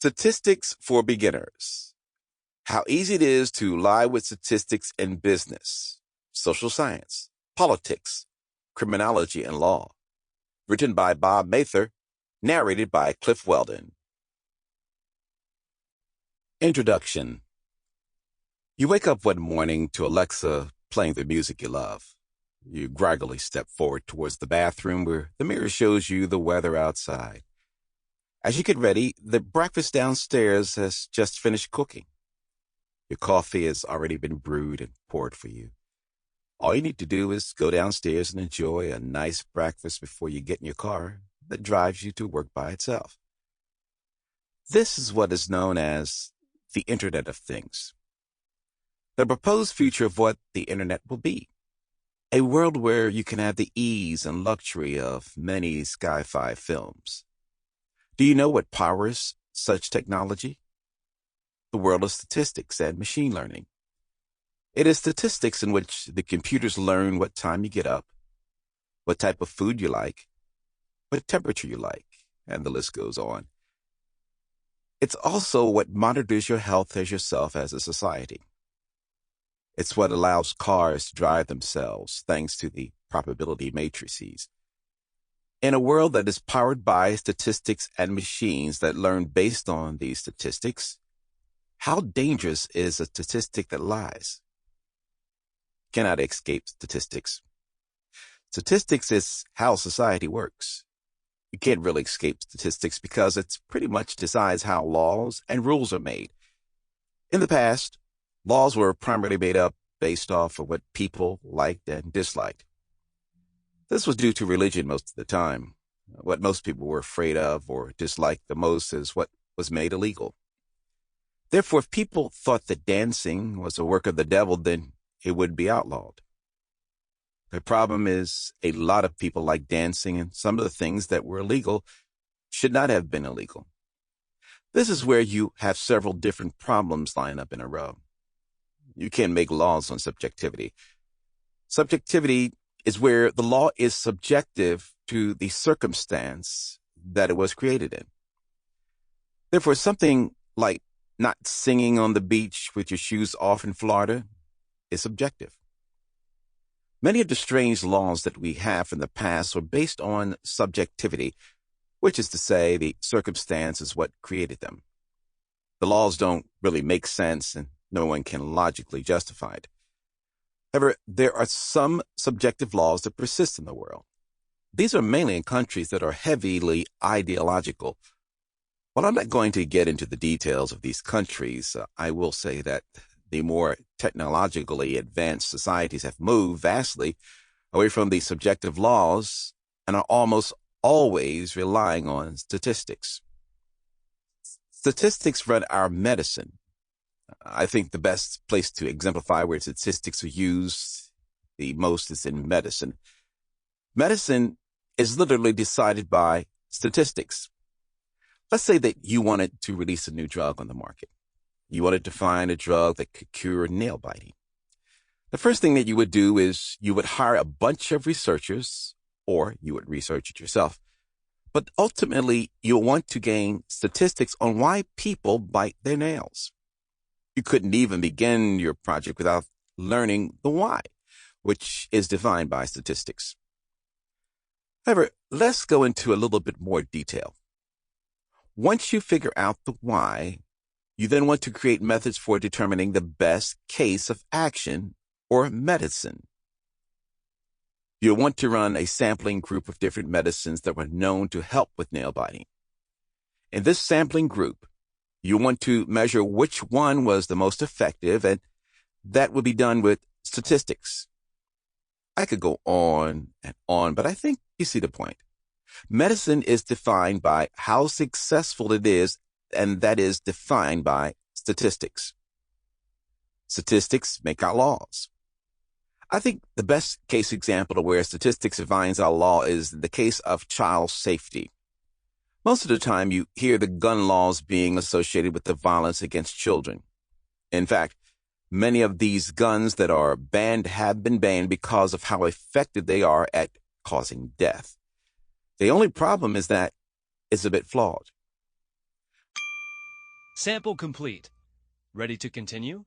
Statistics for beginners. How easy it is to lie with statistics in business, social science, politics, criminology, and law. Written by Bob Mather, narrated by Cliff Weldon. Introduction. You wake up one morning to Alexa playing the music you love. You groggily step forward towards the bathroom where the mirror shows you the weather outside. As you get ready, the breakfast downstairs has just finished cooking. Your coffee has already been brewed and poured for you. All you need to do is go downstairs and enjoy a nice breakfast before you get in your car that drives you to work by itself. This is what is known as the Internet of Things. The proposed future of what the Internet will be. A world where you can have the ease and luxury of many sci-fi films. Do you know what powers such technology? The world of statistics and machine learning. It is statistics in which the computers learn what time you get up, what type of food you like, what temperature you like, and the list goes on. It's also what monitors your health as yourself as a society. It's what allows cars to drive themselves thanks to the probability matrices. In a world that is powered by statistics and machines that learn based on these statistics, how dangerous is a statistic that lies? Cannot escape statistics. Statistics is how society works. You can't really escape statistics because it pretty much decides how laws and rules are made. In the past, laws were primarily made up based off of what people liked and disliked. This was due to religion most of the time. What most people were afraid of or disliked the most is what was made illegal. Therefore, if people thought that dancing was a work of the devil, then it would be outlawed. The problem is a lot of people like dancing, and some of the things that were illegal should not have been illegal. This is where you have several different problems lined up in a row. You can't make laws on subjectivity. Subjectivity is where the law is subjective to the circumstance that it was created in. Therefore, something like not singing on the beach with your shoes off in Florida is subjective. Many of the strange laws that we have in the past were based on subjectivity, which is to say the circumstance is what created them. The laws don't really make sense and no one can logically justify it. However, there are some subjective laws that persist in the world. These are mainly in countries that are heavily ideological. While I'm not going to get into the details of these countries, I will say that the more technologically advanced societies have moved vastly away from the subjective laws and are almost always relying on statistics. Statistics run our medicine. I think the best place to exemplify where statistics are used the most is in medicine. Medicine is literally decided by statistics. Let's say that you wanted to release a new drug on the market. You wanted to find a drug that could cure nail biting. The first thing that you would do is you would hire a bunch of researchers, or you would research it yourself. But ultimately, you'll want to gain statistics on why people bite their nails. You couldn't even begin your project without learning the why, which is defined by statistics. However, let's go into a little bit more detail. Once you figure out the why, you then want to create methods for determining the best case of action or medicine. You'll want to run a sampling group of different medicines that were known to help with nail biting. In this sampling group, you want to measure which one was the most effective, and that will be done with statistics. I could go on and on, but I think you see the point. Medicine is defined by how successful it is, and that is defined by statistics. Statistics make our laws. I think the best case example of where statistics defines our law is the case of child safety. Most of the time, you hear the gun laws being associated with the violence against children. In fact, many of these guns that are banned have been banned because of how effective they are at causing death. The only problem is that it's a bit flawed. Sample complete. Ready to continue?